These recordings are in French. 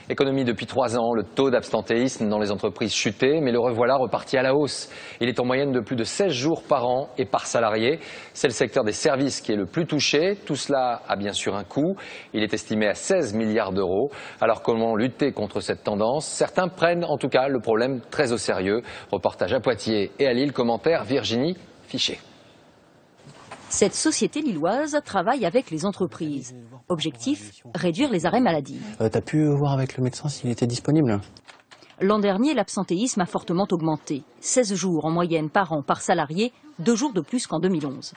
Économie depuis 3 ans, le taux d'absentéisme dans les entreprises chutait, mais le revoilà reparti à la hausse. Il est en moyenne de plus de 16 jours par an et par salarié. C'est le secteur des services qui est le plus touché. Tout cela a bien sûr un coût. Il est estimé à 16 milliards d'euros. Alors comment lutter contre cette tendance? Certains prennent en tout cas le problème très au sérieux. Reportage à Poitiers et à Lille, commentaire Virginie Fichet. Cette société lilloise travaille avec les entreprises. Objectif, réduire les arrêts maladie. T'as pu voir avec le médecin s'il était disponible? L'an dernier, l'absentéisme a fortement augmenté. 16 jours en moyenne par an par salarié, 2 jours de plus qu'en 2011.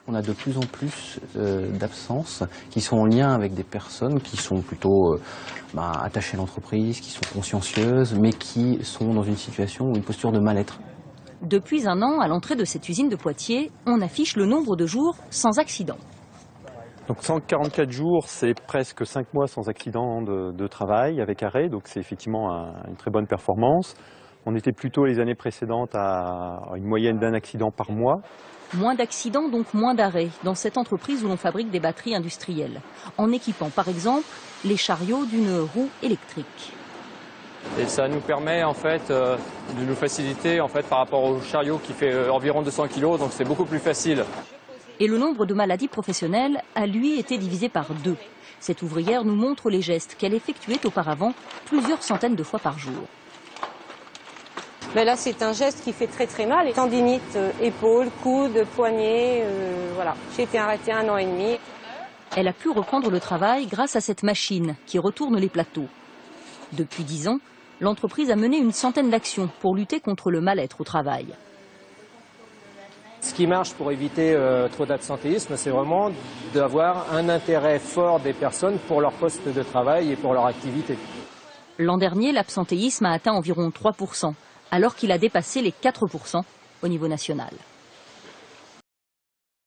On a de plus en plus d'absences qui sont en lien avec des personnes qui sont plutôt attachées à l'entreprise, qui sont consciencieuses, mais qui sont dans une situation ou une posture de mal-être. Depuis 1 an, à l'entrée de cette usine de Poitiers, on affiche le nombre de jours sans accident. Donc 144 jours, c'est presque 5 mois sans accident de travail avec arrêt, donc c'est effectivement une très bonne performance. On était plutôt les années précédentes à une moyenne d'1 accident par mois. Moins d'accidents, donc moins d'arrêts, dans cette entreprise où l'on fabrique des batteries industrielles, en équipant par exemple les chariots d'une roue électrique. Et ça nous permet en fait de nous faciliter par rapport au chariot qui fait environ 200 kg, donc c'est beaucoup plus facile. Et le nombre de maladies professionnelles a lui été divisé par 2. Cette ouvrière nous montre les gestes qu'elle effectuait auparavant plusieurs centaines de fois par jour. Mais là, c'est un geste qui fait très mal. Tendinite, épaules, coudes, poignets, voilà. J'ai été arrêtée 1 an et demi. Elle a pu reprendre le travail grâce à cette machine qui retourne les plateaux. Depuis 10 ans, l'entreprise a mené une centaine d'actions pour lutter contre le mal-être au travail. Ce qui marche pour éviter trop d'absentéisme, c'est vraiment d'avoir un intérêt fort des personnes pour leur poste de travail et pour leur activité. L'an dernier, l'absentéisme a atteint environ 3%, alors qu'il a dépassé les 4% au niveau national.